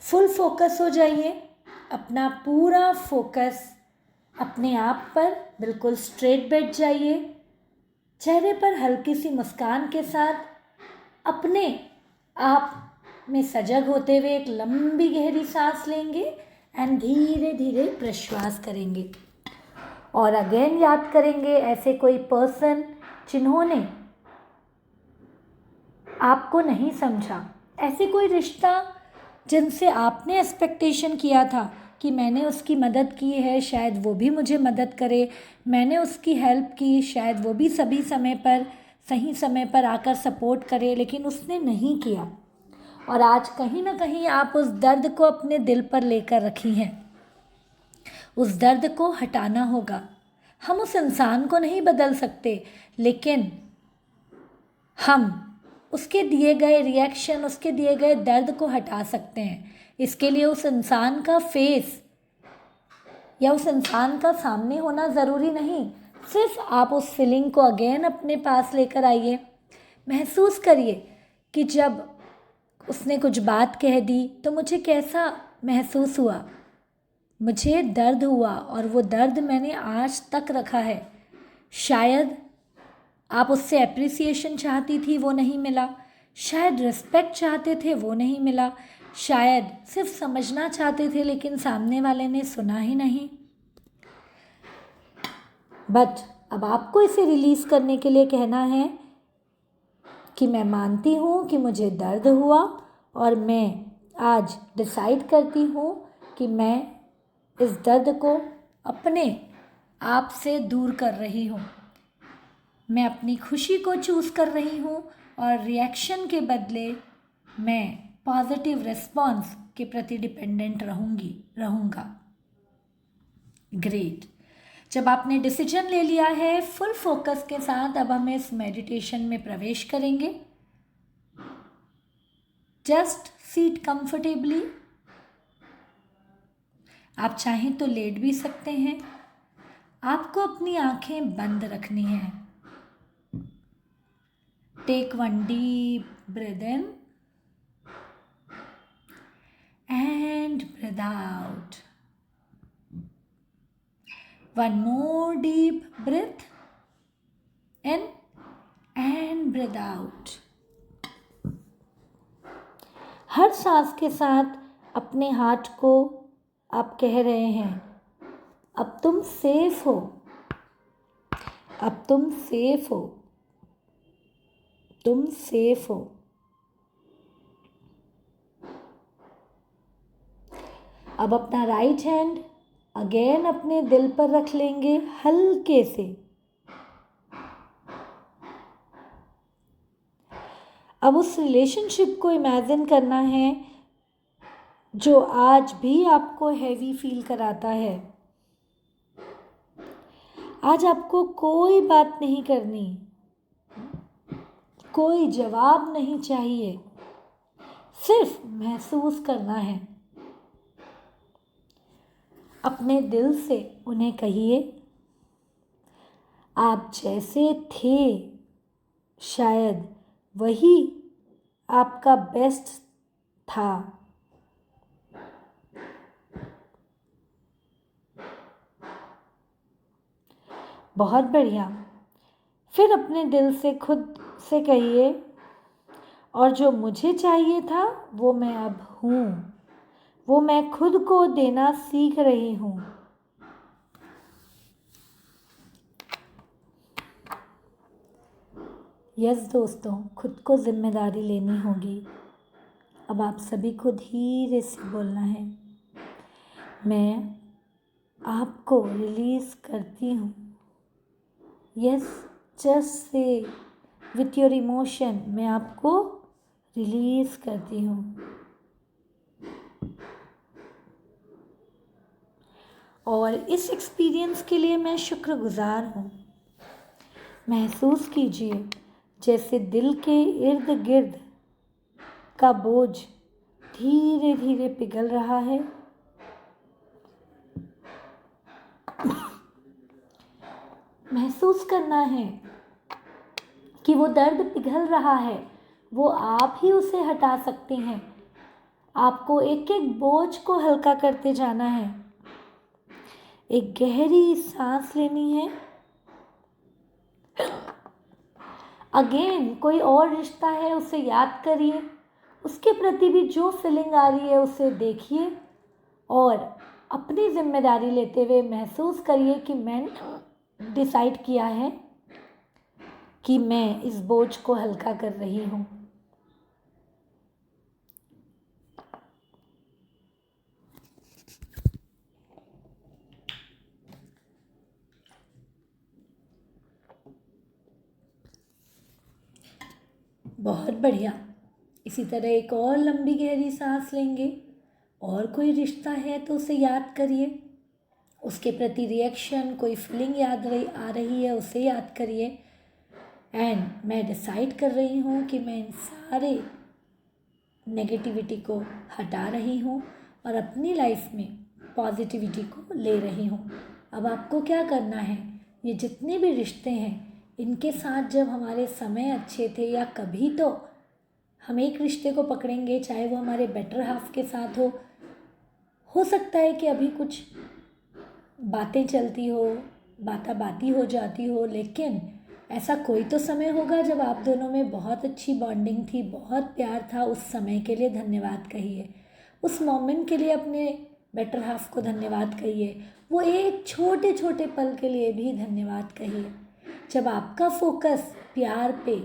Full focus हो जाइए, अपना पूरा फोकस अपने आप पर, बिल्कुल स्ट्रेट बैठ जाइए, चेहरे पर हल्की सी मुस्कान के साथ अपने आप में सजग होते हुए एक लंबी गहरी सांस लेंगे एंड धीरे धीरे प्रश्वास करेंगे। और अगेन याद करेंगे ऐसे कोई पर्सन जिन्होंने आपको नहीं समझा, ऐसे कोई रिश्ता जिनसे आपने एक्सपेक्टेशन किया था कि मैंने उसकी मदद की है, शायद वो भी मुझे मदद करे, मैंने उसकी हेल्प की, शायद वो भी सभी समय पर सही समय पर आकर सपोर्ट करे, लेकिन उसने नहीं किया। और आज कहीं ना कहीं आप उस दर्द को अपने दिल पर लेकर रखी हैं। उस दर्द को हटाना होगा। हम उस इंसान को नहीं बदल सकते, लेकिन हम उसके दिए गए रिएक्शन, उसके दिए गए दर्द को हटा सकते हैं। इसके लिए उस इंसान का फेस या उस इंसान का सामने होना ज़रूरी नहीं, सिर्फ आप उस फीलिंग को अगेन अपने पास लेकर आइए। महसूस करिए कि जब उसने कुछ बात कह दी तो मुझे कैसा महसूस हुआ, मुझे दर्द हुआ और वो दर्द मैंने आज तक रखा है। शायद आप उससे एप्रिसिएशन चाहती थी, वो नहीं मिला, शायद रिस्पेक्ट चाहते थे, वो नहीं मिला, शायद सिर्फ समझना चाहते थे लेकिन सामने वाले ने सुना ही नहीं। बट अब आपको इसे रिलीज़ करने के लिए कहना है कि मैं मानती हूँ कि मुझे दर्द हुआ और मैं आज डिसाइड करती हूँ कि मैं इस दर्द को अपने आप से दूर कर रही हूँ। मैं अपनी खुशी को चूज़ कर रही हूँ और रिएक्शन के बदले मैं पॉजिटिव रिस्पॉन्स के प्रति डिपेंडेंट रहूँगा। ग्रेट। जब आपने डिसीजन ले लिया है, फुल फोकस के साथ अब हम इस मेडिटेशन में प्रवेश करेंगे। Just seat comfortably. आप चाहें तो लेट भी सकते हैं। आपको अपनी आंखें बंद रखनी है। Take one deep breath in and breathe out. One more deep breath in and breathe out. हर सांस के साथ अपने हार्ट को आप कह रहे हैं, अब तुम सेफ हो, अब तुम सेफ हो, तुम सेफ हो। अब अपना राइट हैंड अगेन अपने दिल पर रख लेंगे हल्के से। अब उस रिलेशनशिप को इमेजिन करना है जो आज भी आपको हैवी फील कराता है। आज आपको कोई बात नहीं करनी, कोई जवाब नहीं चाहिए, सिर्फ महसूस करना है। अपने दिल से उन्हें कहिए, आप जैसे थे शायद वही आपका बेस्ट था। बहुत बढ़िया। फिर अपने दिल से खुद से कहिए, और जो मुझे चाहिए था वो मैं अब हूँ, वो मैं खुद को देना सीख रही हूँ। यस दोस्तों, खुद को जिम्मेदारी लेनी होगी। अब आप सभी को धीरे से बोलना है, मैं आपको रिलीज़ करती हूँ। Yes, just say with your emotion, मैं आपको रिलीज़ करती हूँ। और इस एक्सपीरियंस के लिए मैं शुक्रगुजार हूँ। महसूस कीजिए जैसे दिल के इर्द गिर्द का बोझ धीरे धीरे पिघल रहा है। महसूस करना है कि वो दर्द पिघल रहा है, वो आप ही उसे हटा सकते हैं। आपको एक एक बोझ को हल्का करते जाना है। एक गहरी सांस लेनी है। अगेन कोई और रिश्ता है उसे याद करिए, उसके प्रति भी जो फीलिंग आ रही है उसे देखिए और अपनी जिम्मेदारी लेते हुए महसूस करिए कि मैंने डिसाइड किया है कि मैं इस बोझ को हल्का कर रही हूँ। बहुत बढ़िया। इसी तरह एक और लंबी गहरी सांस लेंगे। और कोई रिश्ता है तो उसे याद करिए, उसके प्रति रिएक्शन, कोई फीलिंग आ रही है उसे याद करिए। एंड मैं डिसाइड कर रही हूँ कि मैं इन सारे नेगेटिविटी को हटा रही हूँ और अपनी लाइफ में पॉजिटिविटी को ले रही हूँ। अब आपको क्या करना है, ये जितने भी रिश्ते हैं इनके साथ जब हमारे समय अच्छे थे या कभी तो हम एक रिश्ते को पकड़ेंगे, चाहे वो हमारे बेटर हाफ के साथ हो सकता है कि अभी कुछ बातें चलती हो, बाती हो जाती हो, लेकिन ऐसा कोई तो समय होगा जब आप दोनों में बहुत अच्छी बॉन्डिंग थी, बहुत प्यार था। उस समय के लिए धन्यवाद कहिए, उस मोमेंट के लिए अपने बेटर हाफ को धन्यवाद कहिए, वो एक छोटे छोटे पल के लिए भी धन्यवाद कहिए। जब आपका फोकस प्यार पे,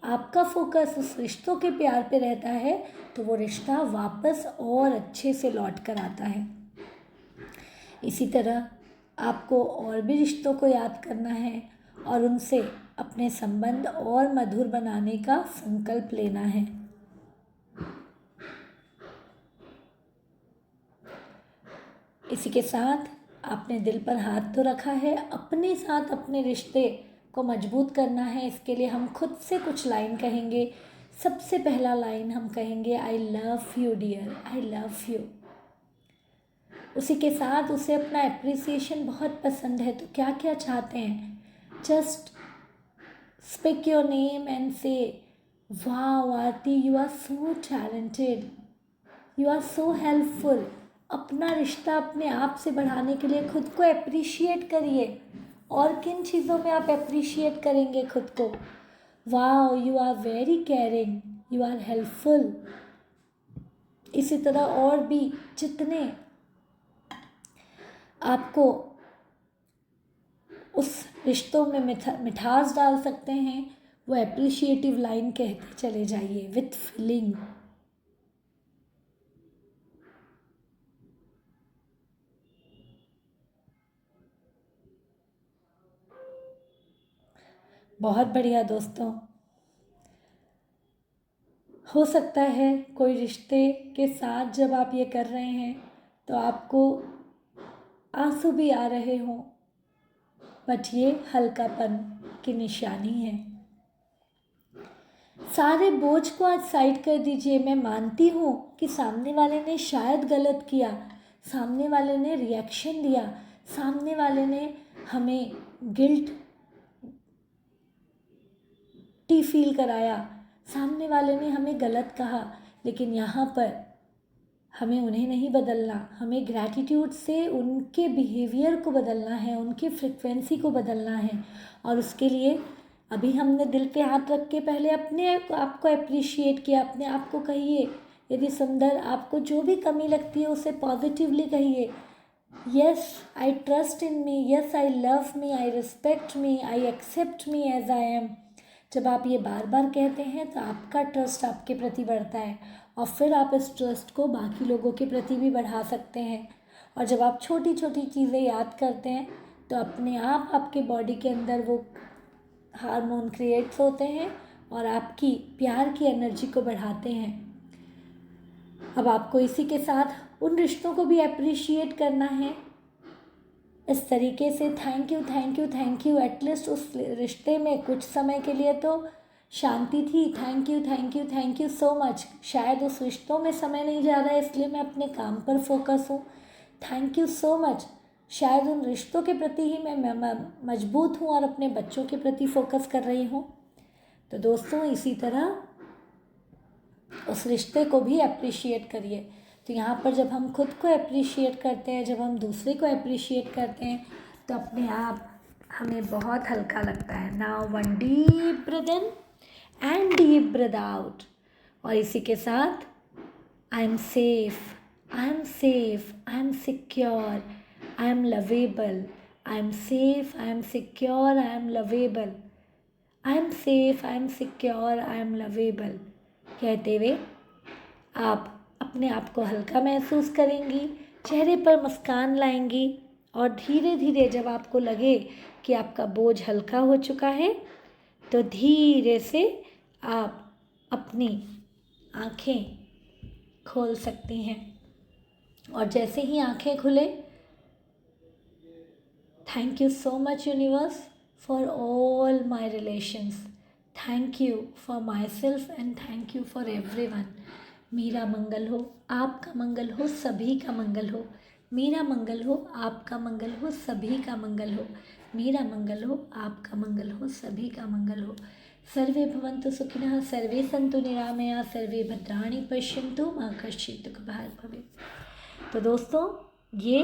आपका फोकस उस रिश्तों के प्यार पे रहता है तो वो रिश्ता वापस और अच्छे से लौट कर आता है। इसी तरह आपको और भी रिश्तों को याद करना है और उनसे अपने संबंध और मधुर बनाने का संकल्प लेना है। इसी के साथ आपने दिल पर हाथ तो रखा है, अपने साथ अपने रिश्ते को मजबूत करना है। इसके लिए हम खुद से कुछ लाइन कहेंगे। सबसे पहला लाइन हम कहेंगे, I love you dear, I love you. उसी के साथ उसे अपना एप्रिसिएशन बहुत पसंद है तो क्या क्या चाहते हैं, just speak your name and say वाह Aarti, you are so talented, you are so helpful. अपना रिश्ता अपने आप से बढ़ाने के लिए खुद को अप्रिशिएट करिए। और किन चीज़ों में आप अप्रिशिएट करेंगे खुद को, वाह you are very caring, you are helpful. इसी तरह और भी जितने आपको उस रिश्तों में मिठास डाल सकते हैं वो एप्रिशिएटिव लाइन कहते चले जाइए विथ फीलिंग। बहुत बढ़िया दोस्तों, हो सकता है कोई रिश्ते के साथ जब आप ये कर रहे हैं तो आपको आंसू भी आ रहे हों, बट ये हल्कापन की निशानी है। सारे बोझ को आज साइड कर दीजिए। मैं मानती हूँ कि सामने वाले ने शायद गलत किया, सामने वाले ने रिएक्शन दिया, सामने वाले ने हमें गिल्ट टी फील कराया, सामने वाले ने हमें गलत कहा, लेकिन यहाँ पर हमें उन्हें नहीं बदलना, हमें ग्रैटिट्यूड से उनके बिहेवियर को बदलना है, उनके फ्रिक्वेंसी को बदलना है। और उसके लिए अभी हमने दिल पे हाथ रख के पहले अपने आप को अप्रिशिएट किया। अपने आप को कहिए यदि सुंदर, आपको जो भी कमी लगती है उसे पॉजिटिवली कहिए। Yes I trust in me, yes I love me, I respect me, I accept me as I am. जब आप ये बार बार कहते हैं तो आपका ट्रस्ट आपके प्रति बढ़ता है और फिर आप इस ट्रस्ट को बाकी लोगों के प्रति भी बढ़ा सकते हैं। और जब आप छोटी छोटी चीज़ें याद करते हैं तो अपने आप आपके बॉडी के अंदर वो हार्मोन क्रिएट्स होते हैं और आपकी प्यार की एनर्जी को बढ़ाते हैं। अब आपको इसी के साथ उन रिश्तों को भी अप्रिशिएट करना है इस तरीके से, thank you thank you thank you. At least उस रिश्ते में कुछ समय के लिए तो शांति थी, thank you thank you thank you so much. शायद उस रिश्तों में समय नहीं जा रहा है इसलिए मैं अपने काम पर फोकस हूँ, थैंक यू सो मच। शायद उन रिश्तों के प्रति ही मैं मजबूत हूँ और अपने बच्चों के प्रति फोकस कर रही हूँ। तो दोस्तों इसी तरह उस रिश्ते को भी अप्रिशिएट करिए। तो यहाँ पर जब हम खुद को अप्रिशिएट करते हैं, जब हम दूसरे को अप्रिशिएट करते हैं, तो अपने आप हमें बहुत हल्का लगता है। Now one deep breath in and deep breath out. और इसी के साथ I am safe, I am safe, I am secure, I am lovable, I am safe, I am secure, I am lovable, I am safe, I am secure, I am lovable कहते हुए आप अपने आप को हल्का महसूस करेंगी, चेहरे पर मुस्कान लाएंगी और धीरे धीरे जब आपको लगे कि आपका बोझ हल्का हो चुका है तो धीरे से आप अपनी आँखें खोल सकती हैं। और जैसे ही आँखें खुले, thank you so much universe for all my relations, thank you for my self and thank you for everyone. मेरा मंगल हो, आपका मंगल हो, सभी का मंगल हो। मेरा मंगल हो, आपका मंगल हो, सभी का मंगल हो। मेरा मंगल हो, आपका मंगल हो, सभी का मंगल हो। सर्वे भवन्तु सुखिनः, सर्वे सन्तु निरामया, सर्वे भद्राणि पश्यन्तु मा कश्चित् दुःखभाग् भवेत्। तो दोस्तों, ये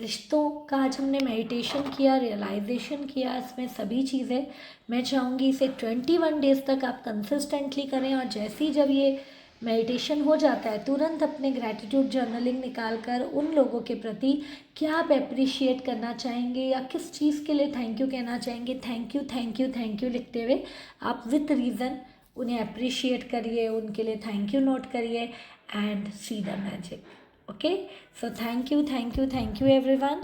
रिश्तों का आज हमने मेडिटेशन किया, रियलाइजेशन किया, इसमें सभी चीज़ें। मैं चाहूँगी इसे 21 डेज़ तक आप कंसिस्टेंटली करें। और जैसे ही जब ये मेडिटेशन हो जाता है, तुरंत अपने ग्रैटिट्यूड जर्नलिंग निकाल कर उन लोगों के प्रति क्या आप अप्रिशिएट करना चाहेंगे या किस चीज़ के लिए थैंक यू कहना चाहेंगे, thank you, thank you, thank you लिखते हुए आप विथ रीज़न उन्हें अप्रिशिएट करिए, उनके लिए थैंक यू नोट करिए and see the magic. Okay, so thank you everyone.